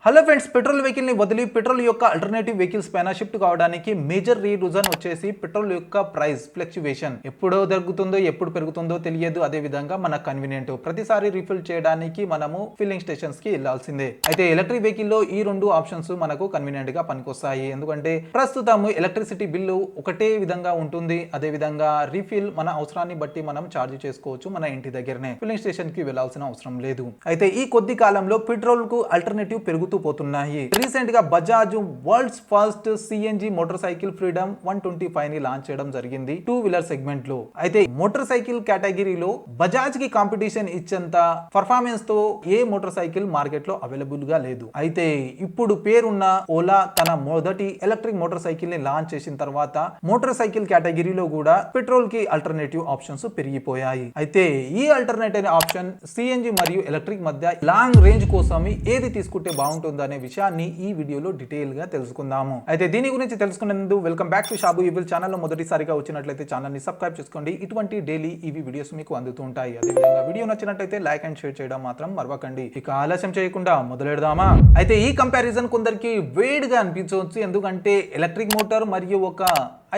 Hello friends, petrol vehicle ని వదిలి petrol యొక్క అల్టర్నేటివ్ వెహికల్స్ పైన షిఫ్ట్ కావడానికి మేజర్ రీజన్ వచ్చేసి పెట్రోల్ యొక్క ప్రైస్ ఫ్లక్చువేషన్. ఎప్పుడో జరుగుతుందో ఎప్పుడు పెరుగుతుందో తెలియదు. అదే విధంగా మన కన్వీనియంట్ ప్రతిసారి రీఫిల్ చేయడానికి మనము ఫిల్లింగ్ స్టేషన్స్ కి వెళ్లాల్సిందే. అయితే ఎలక్ట్రిక్ వెహికల్ లో ఈ రెండు ఆప్షన్స్ మనకు కన్వీనియంట్ గా పనికొస్తాయి. ఎందుకంటే ప్రస్తుతం ఎలక్ట్రిసిటీ బిల్లు ఒకటే విధంగా ఉంటుంది. అదే విధంగా రీఫిల్ మన అవసరాన్ని బట్టి మనం ఛార్జ్ చేసుకోవచ్చు. మన ఇంటి దగ్గరనే ఫిల్లింగ్ స్టేషన్ కి వెళ్లాల్సిన అవసరం లేదు. అయితే ఈ కొద్ది కాలంలో పెట్రోల్ కు అల్టర్నేటివ్ పెరుగుతూ పోతున్నాయి. రీసెంట్ గా Bajaj world's first CNG motor cycle freedom 125 ని లాంచ్ చేయడం జరిగింది టూ వీలర్ సెగ్మెంట్ లో. అయితే మోటార్ సైకిల్ కేటగిరీలో బజాజ్ కి కాంపిటీషన్ ఇచ్చేంత పర్ఫార్మెన్స్ తో ఏ మోటార్ సైకిల్ మార్కెట్ లో అవైలబుల్ గా లేదు. అయితే ఇప్పుడు పేరున్న ఓలా తన మొదటి ఎలక్ట్రిక్ మోటార్ సైకిల్ ని లాంచ్ చేసిన తర్వాత మోటార్ సైకిల్ కేటగిరీలో కూడా పెట్రోల్ కి అల్టర్నేటివ్ ఆప్షన్స్ పెరిగిపోయాయి. అయితే ఈ అల్టర్నేటివ్ ఆప్షన్ సిఎన్జి మరియు ఎలక్ట్రిక్ మధ్య లాంగ్ రేంజ్ కోసం ఏది తీసుకుంటే బాగుంటుంది అనే విషయాన్ని ఈ వీడియోలో డీటెయిల్ గా తెలుసుకుందాము. అయితే దీని గురించి తెలుసుకునేందుకు welcome back to Shabu evil channel లో మొదటిసారిగా వచ్చినట్లయితే ఛానల్ ని సబ్స్క్రైబ్ చేసుకోండి. ఇటువంటి డైలీ ఈవీ వీడియోస్ మీకు అందుతూ ఉంటాయి. అదే విధంగా వీడియో నచ్చినట్లయితే లైక్ అండ్ షేర్ చేయడం మాత్రం మరవకండి. ఇక ఆలస్యం చేయకుండా మొదలెడదామా? అయితే ఈ కంపారిజన్ కొందరికి వేడిగా అనిపించవచ్చు. ఎందుకంటే ఎలక్ట్రిక్ మోటార్ మరియు ఒక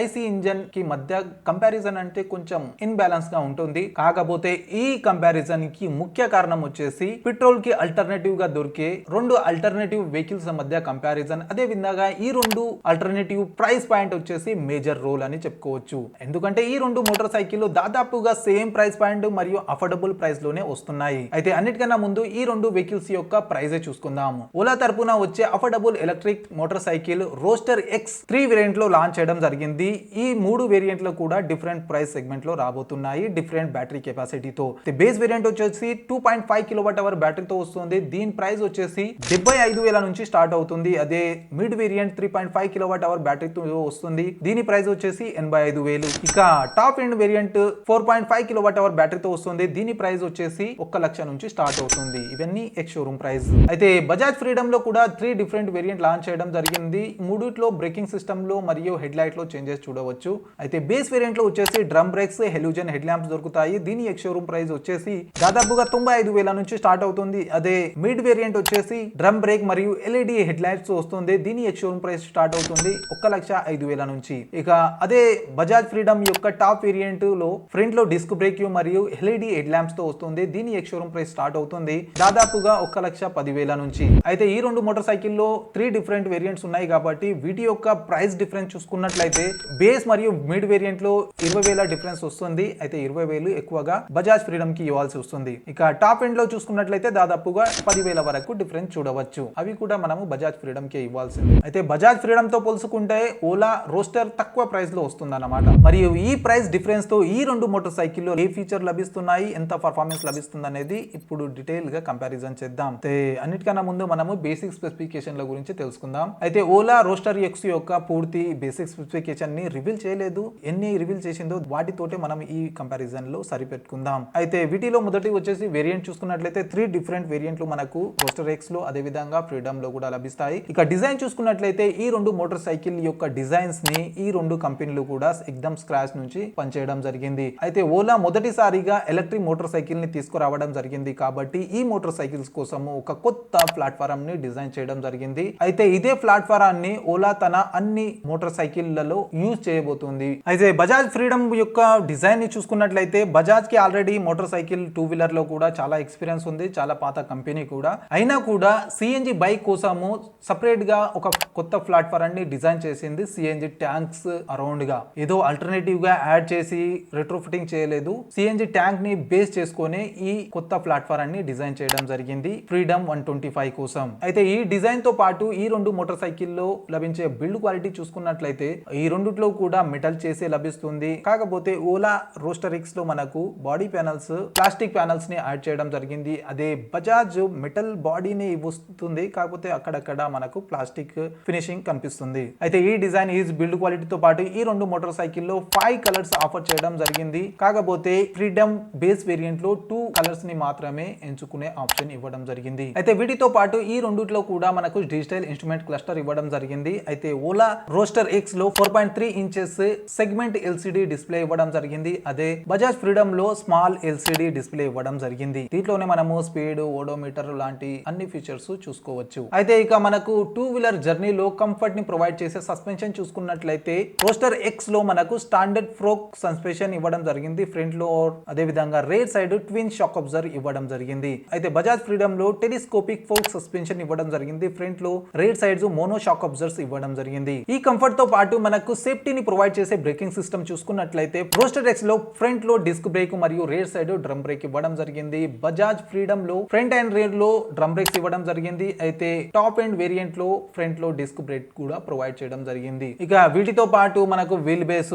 ఐసీ ఇంజన్ కి మధ్య కంపారిజన్ అంటే కొంచెం ఇన్బ్యాలెన్స్ గా ఉంటుంది. కాకపోతే ఈ కంపారిజన్ కి ముఖ్య కారణం వచ్చేసి పెట్రోల్ కి అల్టర్నేటివ్ గా దొరికే రెండు అల్టర్నేటివ్ వెహికల్స్ మధ్య కంపారిజన్. అదే విధంగా ఈ రెండు అల్టర్నేటివ్ ప్రైస్ పాయింట్ వచ్చేసి మేజర్ రోల్ అని చెప్పుకోవచ్చు. ఎందుకంటే ఈ రెండు మోటార్ సైకిల్ దాదాపుగా సేమ్ ప్రైస్ పాయింట్ మరియు అఫోర్డబుల్ ప్రైస్ లోనే వస్తున్నాయి. అయితే అన్నిటికన్నా ముందు ఈ రెండు వెహికల్స్ యొక్క ప్రైస్ చూసుకుందాము. ఓలా తరపున వచ్చే affordable electric motor cycle roster X 3 variant లో లాంచ్ చేయడం జరిగింది. ఈ మూడు వేరియంట్లు కూడా డిఫరెంట్ ప్రైస్ సెగ్మెంట్ లో రాబోతున్నాయి, డిఫరెంట్ బ్యాటరీ కెపాసిటీతో. బేస్ వేరియంట్ వచ్చేసి 2.5 కిలోవాట్ అవర్ బ్యాటరీతో వస్తుంది. దీని ప్రైస్ వచ్చేసి 75,000 నుంచి స్టార్ట్ అవుతుంది. అదే మిడ్ వేరియంట్ 3.5 కిలోవాట్ అవర్ బ్యాటరీతో వస్తుంది. దీని ప్రైస్ వచ్చేసి 85,000. ఇక top end variant 4.5 kilowatt hour బ్యాటరీతో వస్తుంది. దీని ప్రైస్ వచ్చేసి 1,00,000 నుంచి స్టార్ట్ అవుతుంది. ఇవన్నీ ఎక్స్ షోరూమ్ ప్రైస్. అయితే బజాజ్ ఫ్రీడమ్ లో కూడా 3 డిఫరెంట్ వేరియంట్ లాంచ్ చేయడం జరిగింది. మూడిట్లో బ్రేకింగ్ సిస్టమ్ లో మరియు హెడ్ లైట్ లో చేంజెస్ చూడవచ్చు. అయితే బేస్ వేరియంట్ లో వచ్చేసి drum breaks, halogen head lamps దొరుకుతాయి. దీని ఎక్స్ షోరూమ్ ప్రైస్ వచ్చేసి దాదాపుగా 95,000 నుంచి స్టార్ట్ అవుతుంది. అదే మిడ్ వేరియంట్ వచ్చేసి డ్రమ్ బ్రేక్ మరియు ఎల్ఈడి హెడ్ లైట్స్ వస్తుంది. దీని ఎక్స్ షోరూమ్ ప్రైస్ స్టార్ట్ అవుతుంది 1,05,000 నుంచి. ఇక అదే బజాజ్ ఫ్రీడమ్ యొక్క టాప్ వేరియంట్ లో ఫ్రంట్ లో డిస్క్ బ్రేక్ మరియు ఎల్ఈడి హెడ్ ల్యాంప్స్ తో వస్తుంది. దీని ఎక్స్ షోరూమ్ ప్రైస్ స్టార్ట్ అవుతుంది దాదాపుగా 1,10,000 నుంచి. అయితే ఈ రెండు మోటార్ సైకిల్ లో 3 డిఫరెంట్ వేరియంట్స్ ఉన్నాయి కాబట్టి వీటి యొక్క ప్రైస్ డిఫరెన్స్ చూసుకున్నట్లయితే బేస్ మరియు మిడ్ వేరియంట్ లో 20,000 డిఫరెన్స్ వస్తుంది. అయితే 20,000 ఎక్కువగా బజాజ్ ఫ్రీడమ్ కి ఇవ్వాల్సి వస్తుంది. ఇక టాప్ ఎండ్ లో చూసుకున్నట్లయితే దాదాపుగా 10,000 వరకు డిఫరెన్స్ చూడవచ్చు. అవి కూడా మనము బజాజ్ ఫ్రీడమ్ కి ఇవ్వాల్సింది. అయితే బజాజ్ ఫ్రీడమ్ తో పోల్చుకుంటే ఓలా రోస్టర్ తక్కువ ప్రైస్ లో వస్తుంది అన్నమాట. మరియు ఈ ప్రైస్ డిఫరెన్స్ తో ఈ రెండు మోటార్ సైకిల్ లో ఏ ఫీచర్ లభిస్తున్నాయి, ఎంత పర్ఫార్మెన్స్ లభిస్తుంది అనేది ఇప్పుడు డీటెయిల్ గా కంపారిజన్ చేద్దాం. అయితే అన్నిటికన్నా ముందు మనము బేసిక్ స్పెసిఫికేషన్ల గురించి తెలుసుకుందాం. అయితే ఓలా రోస్టర్ ఎక్స్ యొక్క పూర్తి బేసిక్ స్పెసిఫికేషన్ ని రివీల్ చేయలేదు. ఎన్ని రివీల్ చేసిందో వాటితోటే మనం ఈ కంపారిజన్ లో సరిపెట్టుకుందాం. అయితే వీటిలో మొదటి వచ్చేసి వేరియంట్ చూసుకున్నట్లయితే 3 డిఫరెంట్ వేరియంట్లు మనకు రోస్టర్ ఎక్స్ లో అదే విధంగా ఫ్రీడమ్ లో కూడా లభిస్తాయి. ఇక డిజైన్ చూసుకున్నట్లయితే ఈ రెండు మోటార్ సైకిల్ యొక్క డిజైన్స్ ని ఈ రెండు కంపెనీలు కూడా ఎక్దమ్ స్క్రాచ్ నుంచి పనిచేయడం జరిగింది. అయితే ఓలా మొదటిసారిగా ఎలక్ట్రిక్ మోటార్ సైకిల్ ని తీసుకురావడం జరిగింది కాబట్టి ఈ మోటార్ సైకిల్స్ కోసం ఒక కొత్త ప్లాట్ఫారం ని డిజైన్ చేయడం జరిగింది. అయితే ఇదే ప్లాట్ఫారాన్ని ఓలా తన అన్ని మోటార్ సైకిళ్లలో యూజ్ చేయబోతుంది. అయితే బజాజ్ ఫ్రీడమ్ యొక్క డిజైన్ ని చూసుకున్నట్లయితే బజాజ్ కి already motor cycle two wheeler లో కూడా చాలా ఎక్స్పీరియన్స్ ఉంది. చాలా పాత కంపెనీ కూడా అయినా కూడా సిఎన్జి బైక్ కోసము సపరేట్ గా ఒక కొత్త ప్లాట్ఫామ్ ని డిజైన్ చేసింది. సిఎన్జి ట్యాంక్స్ అరౌండ్ గా ఏదో ఆల్టర్నేటివ్ గా యాడ్ చేసి రెట్రోఫిటింగ్ చేయలేదు. సిఎన్జి ట్యాంక్ ని బేస్ చేసుకొని ఈ కొత్త ప్లాట్ఫామ్ ని డిజైన్ చేయడం జరిగింది ఫ్రీడమ్ 125 కోసం. అయితే ఈ డిజైన్ తో పాటు ఈ రెండు మోటార్ సైకిల్ లో లభించే బిల్డ్ క్వాలిటీ చూసుకున్నట్లయితే ఈ రెండిట్లో కూడా మెటల్ చేసే లభిస్తుంది. కాకపోతే ఓలా రోస్టర్ ఎక్స్ లో మనకు బాడీ ప్యానల్స్, ప్లాస్టిక్ ప్యానల్స్ ని యాడ్ చేయడం జరిగింది. అదే బజాజ్ మెటల్ బాడీని వస్తుంది, కాకపోతే అక్కడక్కడ మనకు ప్లాస్టిక్ ఫినిషింగ్ కనిపిస్తుంది. అయితే ఈ డిజైన్ ఈజ్ బిల్డ్ క్వాలిటీతో పాటు ఈ రెండు మోటార్ సైకిల్ లో 5 కలర్స్ ఆఫర్ చేయడం జరిగింది. కాకపోతే ఫ్రీడమ్ బేస్ వేరియంట్ లో 2 కలర్స్ ని మాత్రమే ఎంచుకునే ఆప్షన్ ఇవ్వడం జరిగింది. అయితే వీటితో పాటు ఈ రెండిట్లో కూడా మనకు డిజిటల్ ఇన్స్ట్రుమెంట్ క్లస్టర్ ఇవ్వడం జరిగింది. అయితే ఓలా రోస్టర్ ఎక్స్ లో 4.5 6.3 ఇంచెస్ సెగ్మెంట్ ఎల్సిడి డిస్ప్లే ఇవ్వడం జరిగింది. అదే బజాజ్ ఫ్రీడమ్ లో స్మాల్ ఎల్సిడి డిస్ప్లే ఇవ్వడం జరిగింది. దీంట్లోనే మనము స్పీడ్, ఓడోమీటర్ లాంటి అన్ని ఫీచర్స్ చూసుకోవచ్చు. అయితే ఇక మనకు టూ వీలర్ జర్నీలో కంఫర్ట్ ని ప్రొవైడ్ చేసే సస్పెన్షన్ చూసుకున్నట్లయితే రోస్టర్ ఎక్స్ లో మనకు స్టాండర్డ్ ఫ్రోక్ సస్పెన్షన్ ఇవ్వడం జరిగింది. ఫ్రంట్ లో అదే విధంగా rare side twin shock absorber ఇవ్వడం జరిగింది. అయితే బజాజ్ ఫ్రీడమ్ లో టెలిస్కోపిక్ ఫోక్ సస్పెన్షన్ ఇవ్వడం జరిగింది. ఫ్రంట్ లో rare sides mono shock absorbers ఇవ్వడం జరిగింది. ఈ కంఫర్ట్ తో పాటు మనకు సేఫ్టీని ప్రొవైడ్ చేసే బ్రేకింగ్ సిస్టమ్ చూసుకున్నట్లయితే రోస్టర్ ఎక్స్ లో ఫ్రంట్ లో డిస్క్ బ్రేక్ మరియు రేర్ సైడ్ డ్రమ్ బ్రేక్ ఇవ్వడం జరిగింది. బజాజ్ ఫ్రీడమ్ లో ఫ్రంట్ అండ్ రేర్ లో డ్రమ్ బ్రేక్స్ ఇవ్వడం జరిగింది. అయితే టాప్ అండ్ వేరియంట్ లో ఫ్రంట్ లో డిస్క్ బ్రేక్ కూడా ప్రొవైడ్ చేయడం జరిగింది. ఇక వీటితో పాటు మనకు వీల్ బేస్,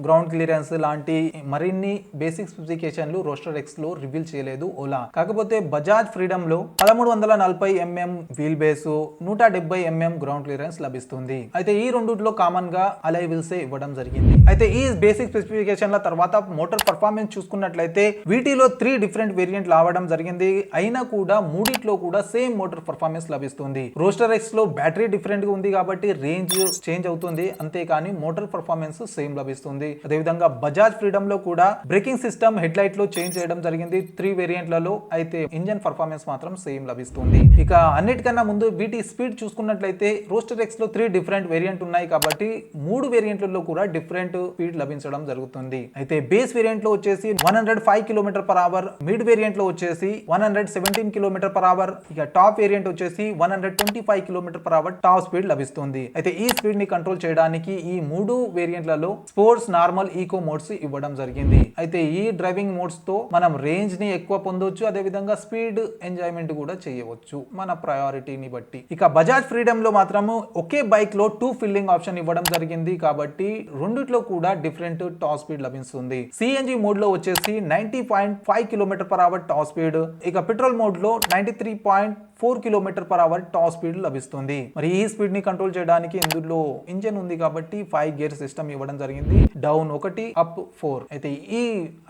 గ్రౌండ్ క్లియరెన్స్ లాంటి మరిన్ని బేసిక్ స్పెసిఫికేషన్లు రోస్టర్ ఎక్స్ లో రివీల్ చేయలేదు ఓలా. కాకపోతే బజాజ్ ఫ్రీడమ్ లో 1340 mm wheel base, 170 mm ground clearance లభిస్తుంది. అయితే ఈ రెండిట్లో కామన్ గా అలై వీల్స్ ఇవ్వడం జరిగింది. అయితే ఈ బేసిక్ స్పెసిఫికేషన్ల తర్వాత మోటార్ పర్ఫార్మెన్స్ చూసుకున్నట్లయితే వీటిలో 3 డిఫరెంట్ వేరియంట్ రావడం జరిగింది. అయినా కూడా మూడిట్లో కూడా సేమ్ మోటార్ పర్ఫార్మెన్స్ లభిస్తుంది. రోస్టర్ ఎక్స్ లో బ్యాటరీ డిఫరెంట్ గా ఉంది కాబట్టి రేంజ్ చేంజ్ అవుతుంది, అంతేకాని మోటార్ పర్ఫార్మెన్స్ సేమ్ లభిస్తుంది. అదేవిధంగా బజాజ్ ఫ్రీడమ్ లో కూడా బ్రేకింగ్ సిస్టమ్ హెడ్ లైట్ లో చేంజ్ చేయడం జరిగింది 3 వేరియంట్లలో. అయితే ఇంజన్ పర్ఫార్మెన్స్ మాత్రం సేమ్ లభిస్తుంది. ఇక అన్నిటికన్నా ముందు వీటి స్పీడ్ చూసుకున్నట్లయితే రోస్టర్ ఎక్స్ లో 3 డిఫరెంట్ వేరియంట్ ఉన్నాయి కాబట్టి 3 వేరియంట్లలో కూడా డిఫరెంట్ స్పీడ్ లభించడం జరుగుతుంది. అయితే బేస్ వేరియంట్ లో వచ్చేసి 105 km/h, మిడ్ వేరియంట్ లో వచ్చేసి 117 km/h, ఇక టాప్ వేరియంట్ వచ్చేసి 125 km/h టాప్ స్పీడ్ లభిస్తుంది. అయితే ఈ స్పీడ్ ని కంట్రోల్ చేయడానికి ఈ 3 వేరియంట్లలో స్పోర్ట్స్, నార్మల్, ఈకో మోడ్స్ ఇవ్వడం జరిగింది. అయితే ఈ డ్రైవింగ్ మోడ్స్ తో మనం రేంజ్ ని ఎక్కువ పొందొచ్చు, అదే విధంగా స్పీడ్ ఎంజాయ్మెంట్ కూడా చేయవచ్చు మన ప్రయారిటీని బట్టి. ఇక బజాజ్ ఫ్రీడమ్ లో మాత్రము ఒకే బైక్ లో 2 ఫిల్లింగ్ ఆప్షన్ ఇవ్వడం జరిగింది కాబట్టి రెండిట్లో కూడా డిఫరెంట్ టాప్ స్పీడ్ లభిస్తుంది. సిఎన్జి మోడ్ లో వచ్చేసి 90.5 km/h టాప్ స్పీడ్, ఇక పెట్రోల్ మోడ్ లో 93.4 km/h టాప్ స్పీడ్ లభిస్తుంది. మరి ఈ స్పీడ్ ని కంట్రోల్ చేయడానికి ఇందులో ఇంజన్ ఉంది కాబట్టి 5 గేర్ సిస్టమ్ ఇవ్వడం జరిగింది. Down 1, up 4. అయితే ఈ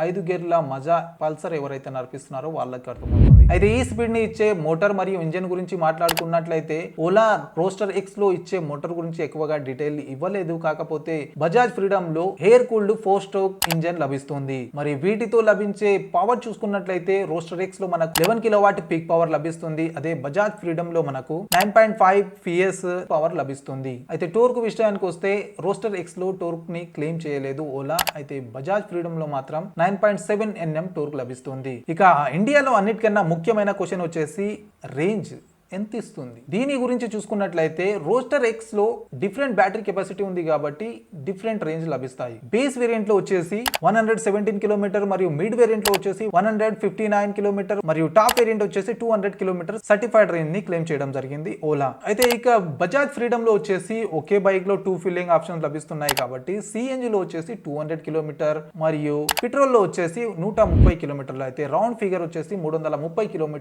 5 గేర్ల మజా పల్సర్ ఎవరైతే నడిపిస్తున్నారో వాళ్ళకి అర్థమవుతుంది. అయితే ఈ స్పీడ్ ని ఇచ్చే మోటార్ మరియు ఇంజన్ గురించి మాట్లాడుకున్నట్లయితే ఓలా రోస్టర్ ఎక్స్ లో ఇచ్చే మోటార్ గురించి ఎక్కువగా డీటెయిల్ ఇవ్వలేదు. కాకపోతే బజాజ్ ఫ్రీడమ్ లో ఎయిర్ కూల్డ్ 4 స్ట్రోక్ ఇంజన్ లభిస్తుంది. మరి వీటితో లభించే పవర్ చూసుకున్నట్లయితే రోస్టర్ ఎక్స్ లో మనకు 11 kW పీక్ పవర్ లభిస్తుంది. అదే బజాజ్ ఫ్రీడమ్ లో మనకు 9.5 PS పవర్ లభిస్తుంది. అయితే టోర్క్ విషయానికి వస్తే రోస్టర్ ఎక్స్ లో టోర్క్ ని క్లెయిమ్ చేయలేదు ఓలా. అయితే బజాజ్ ఫ్రీడమ్ లో మాత్రం 9.7 Nm టోర్క్ లభిస్తుంది. ఇక ఇండియాలో అన్నిటికన్నా ముఖ్యమైన క్వశ్చన్ వచ్చేసి రేంజ్ ఎంత ఇస్తుంది. దీని గురించి చూసుకున్నట్లయితే రోస్టర్ ఎక్స్ లో డిఫరెంట్ బ్యాటరీ కెపాసిటీ ఉంది కాబట్టి డిఫరెంట్ రేంజ్ లభిస్తాయి. బేస్ వేరియంట్ లో వచ్చేసి 117 km మరియు మిడ్ వేరియంట్ లో వచ్చేసి 159 km మరియు టాప్ వేరియంట్ వచ్చేసి 200 km సర్టిఫైడ్ రేంజ్ ని క్లెయిమ్ చేయడం జరిగింది ఓలా. అయితే ఇక బజాజ్ ఫ్రీడమ్ లో వచ్చేసి ఒకే బైక్ లో 2 ఫిల్లింగ్ ఆప్షన్స్ లభిస్తున్నాయి కాబట్టి సిఎన్జి లో వచ్చేసి 200 km మరియు పెట్రోల్ లో వచ్చేసి 130 km. అయితే రౌండ్ ఫిగర్ వచ్చేసి 330 km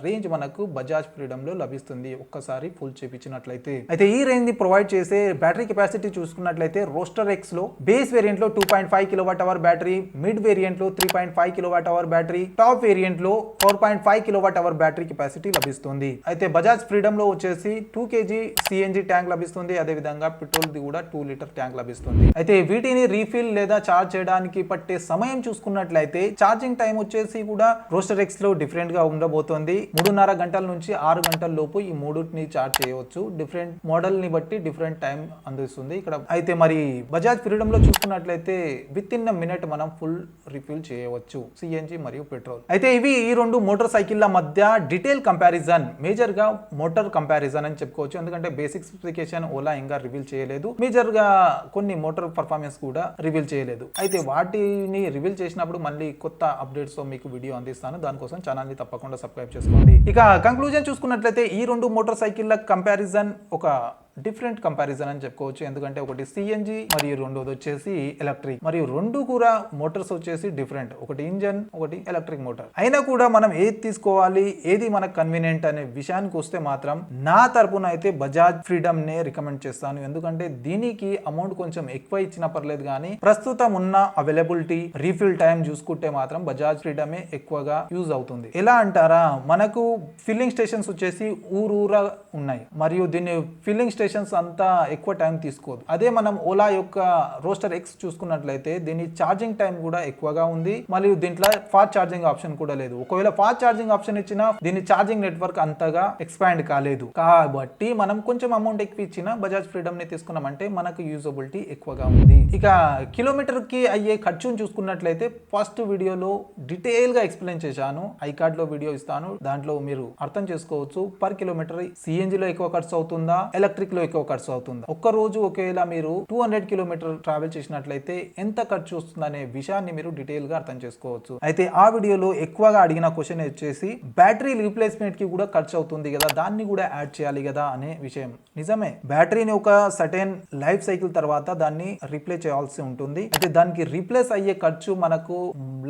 రేంజ్ మనకు బజాజ్ ఫ్రీడమ్ లో లభిస్తుంది ఒక్కసారి ఫుల్ చేపించినట్లయితే. అయితే ఈ రేంజ్ ని ప్రొవైడ్ చేసే బ్యాటరీ కెపాసిటీ చూసుకున్నట్లయితే రోస్టర్ ఎక్స్ లో బేస్ వేరియంట్ లో 2.5 kWh బ్యాటరీ, మిడ్ వేరియంట్ లో 3.5 kWh బ్యాటరీ, టాప్ వేరియంట్ లో 4.5 kWh బ్యాటరీ కెపాసిటీ లభిస్తుంది. అయితే బజాజ్ ఫ్రీడమ్ లో వచ్చేసి 2 kg సిఎన్జి ట్యాంక్ లభిస్తుంది. అదే విధంగా పెట్రోల్ ది కూడా 2 లీటర్ ట్యాంక్ లభిస్తుంది. అయితే వీటిని రీఫిల్ లేదా చార్జ్ చేయడానికి పట్టే సమయం చూసుకున్నట్లయితే ఛార్జింగ్ టైం వచ్చేసి కూడా రోస్టర్ ఎక్స్ లో డిఫరెంట్ గా ఉండబోతోంది. 3.5 గంటల నుంచి 6 గంటల లోపు ఈ మూడుని చార్జ్ చేయవచ్చు. డిఫరెంట్ మోడల్ ని బట్టి డిఫరెంట్ టైం అందిస్తుంది ఇక్కడ. అయితే మరి బజాజ్ ఫ్రీడమ్ లో చూసుకున్నట్లయితే విత్ ఇన్ మినిట్ మనం ఫుల్ రిఫిల్ చేయవచ్చు సిఎన్జి మరియు పెట్రోల్. అయితే ఇవి ఈ రెండు మోటార్ సైకిళ్ల మధ్య డీటెయిల్ కంపారిజన్, మేజర్ గా మోటార్ కంపారిజన్ అని చెప్పుకోవచ్చు. ఎందుకంటే బేసిక్ స్పెసిఫికేషన్ ఓలా ఇంకా రివీల్ చేయలేదు, మేజర్ గా కొన్ని మోటార్ పర్ఫార్మెన్స్ కూడా రివీల్ చేయలేదు. అయితే వాటిని రివీల్ చేసినప్పుడు మళ్ళీ కొత్త అప్డేట్స్ తో మీకు వీడియో అందిస్తాను. దానికోసం ఛానల్ ని తప్పకుండా సబ్స్క్రైబ్ చేసుకోండి. ఇక కంక్లూజన్ చూసుకున్నట్లయితే ఈ రెండు మోటార్ సైకిళ్ల కంపారిజన్ ఒక డిఫరెంట్ కంపారిజన్ అని చెప్పుకోవచ్చు. ఎందుకంటే ఒకటి సిఎన్జి మరియు రెండోది వచ్చేసి ఎలక్ట్రిక్, మరియు రెండు కూడా మోటార్స్ వచ్చేసి డిఫరెంట్, ఒకటి ఇంజన్ ఒకటి ఎలక్ట్రిక్ మోటార్. అయినా కూడా మనం ఏది తీసుకోవాలి, ఏది మనకు కన్వీనియంట్ అనే విషయానికి వస్తే మాత్రం నా తరపున అయితే బజాజ్ ఫ్రీడమ్ నే రికమెండ్ చేస్తాను. ఎందుకంటే దీనికి అమౌంట్ కొంచెం ఎక్కువ ఇచ్చినా పర్లేదు కానీ ప్రస్తుతం ఉన్న అవైలబిలిటీ, రీఫిల్ టైం చూసుకుంటే మాత్రం బజాజ్ ఫ్రీడమే ఎక్కువగా యూజ్ అవుతుంది. ఎలా అంటారా, మనకు ఫిల్లింగ్ స్టేషన్స్ వచ్చేసి ఊరూరా ఉన్నాయి మరియు దీన్ని ఫిల్లింగ్ స్టేషన్స్ అంతా ఎక్కువ టైం తీసుకోదు. అదే మనం ఓలా యొక్క రోస్టర్ ఎక్స్ చూసుకున్నట్లయితే దీని ఛార్జింగ్ టైం కూడా ఎక్కువగా ఉంది, మరియు దీంట్లో ఫాస్ట్ ఛార్జింగ్ ఆప్షన్ కూడా లేదు. ఒకవేళ ఫాస్ట్ ఛార్జింగ్ ఆప్షన్ ఇచ్చినా దీని ఛార్జింగ్ నెట్వర్క్ అంతగా ఎక్స్పాండ్ కాలేదు. కాబట్టి మనం కొంచెం అమౌంట్ ఎక్కువ ఇచ్చిన బజాజ్ ఫ్రీడమ్ ని తీసుకున్నామంటే మనకు యూజబిలిటీ ఎక్కువగా ఉంది. ఇక కిలోమీటర్ కి అయ్యే ఖర్చును చూసుకున్నట్లయితే ఫస్ట్ వీడియోలో డీటెయిల్ గా ఎక్స్ప్లెయిన్ చేశాను. ఐకార్డ్ లో వీడియో ఇస్తాను, దాంట్లో మీరు అర్థం చేసుకోవచ్చు పర్ కిలోమీటర్ సిఎన్జి లో ఎక్కువ ఖర్చు అవుతుందా, ఎలక్ట్రిక్ లో ఎక్కువ ఖర్చు అవుతుందా. ఒక్క రోజు ఒకవేళ మీరు 200 కిలోమీటర్ ట్రావెల్ చేసినట్లయితే ఎంత ఖర్చు వస్తుందనే విషయాన్ని మీరు డీటెయిల్ గా అర్థం చేసుకోవచ్చు. అయితే ఆ వీడియోలో ఎక్కువగా అడిగిన క్వశ్చన్ వచ్చేసి బ్యాటరీ రీప్లేస్మెంట్ కి కూడా ఖర్చు అవుతుంది కదా, దాన్ని కూడా యాడ్ చేయాలి కదా అనే విషయం. నిజమే, బ్యాటరీని ఒక సర్టెన్ లైఫ్ సైకిల్ తర్వాత దాన్ని రీప్లేస్ చేయాల్సి ఉంటుంది. అయితే దానికి రీప్లేస్ అయ్యే ఖర్చు మనకు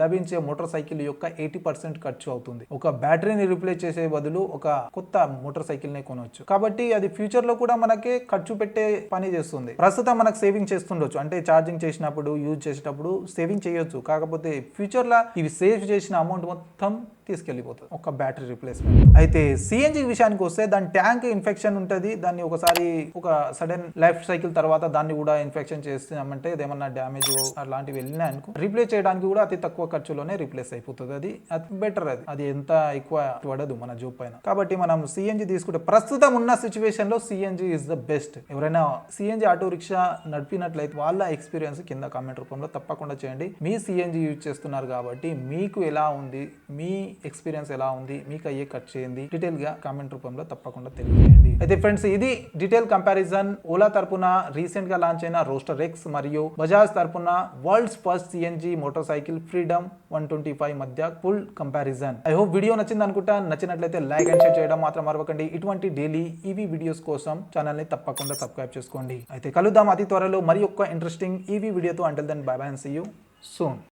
లభించే మోటార్ సైకిల్ యొక్క 80% ఖర్చు అవుతుంది. ఒక బ్యాటరీని రీప్లేస్ చేసే బదులు ఒక కొత్త మోటార్ సైకిల్ ని కొనవచ్చు. కాబట్టి అది ఫ్యూచర్ లో కూడా మనకి ఖర్చు పెట్టే పని చేస్తుంది. ప్రస్తుతం మనకు సేవింగ్ చేస్తుండొచ్చు, అంటే ఛార్జింగ్ చేసినప్పుడు యూజ్ చేసేటప్పుడు సేవింగ్ చేయొచ్చు. కాకపోతే ఫ్యూచర్ లో ఇవి సేవ్ చేసిన అమౌంట్ మొత్తం తీసుకెళ్లిపోతుంది ఒక బ్యాటరీ రీప్లేస్మెంట్. అయితే సిఎన్జి విషయానికి వస్తే దాని ట్యాంక్ ఇన్ఫెక్షన్ ఉంటుంది. దాన్ని ఒకసారి ఒక సడన్ లైఫ్ సైకిల్ తర్వాత దాన్ని కూడా ఇన్ఫెక్షన్ చేస్తామంటే ఏమన్నా డ్యామేజ్ అలాంటివి వెళ్ళినాయి అనుకో, రీప్లేస్ చేయడానికి కూడా అతి తక్కువ ఖర్చులోనే రీప్లేస్ అయిపోతుంది. అది బెటర్. అది ఎంత ఎక్కువ పడదు మన జోబ్ పైన. కాబట్టి మనం సిఎన్జి తీసుకుంటే ప్రస్తుతం ఉన్న సిచ్యువేషన్ లో సిఎన్జి ఇస్ ద బెస్ట్. ఎవరైనా సిఎన్జి ఆటో రిక్షా నడిపినట్లయితే వాళ్ళ ఎక్స్పీరియన్స్ కింద కామెంట్ రూపంలో తప్పకుండా చేయండి. మీ సిఎన్జి యూజ్ చేస్తున్నారు కాబట్టి మీకు ఎలా ఉంది, మీ ఎక్స్పీరియన్స్ ఎలా ఉంది, మీకు అయ్యే ఖర్చు ఏంది, డీటెయిల్ గా కామెంట్ రూపంలో తప్పకుండా తెలియజేయండి. అయితే ఫ్రెండ్స్, ఇది డీటెయిల్ కంపారిజన్ ఓలా తరపున రీసెంట్ గా లాంచ్ అయిన రోస్టర్ ఎక్స్ మరియు బజాజ్ తరపున world's first CNG motor cycle freedom 125 మధ్య full comparison. I hope video నచ్చింది అనుకుంటా. నచ్చినట్లయితే లైక్ అండ్ షేర్ చేయడం మాత్రం మరవకండి. ఇటువంటి డైలీ ఈవీ వీడియోస్ కోసం ఛానల్ ని తప్పకుండా సబ్స్క్రైబ్ చేసుకోండి. అయితే కలుద్దాం అతి త్వరలో మరి ఒక ఇంట్రెస్టింగ్ ఈవీ వీడియోతో. Until then bye bye and see you soon.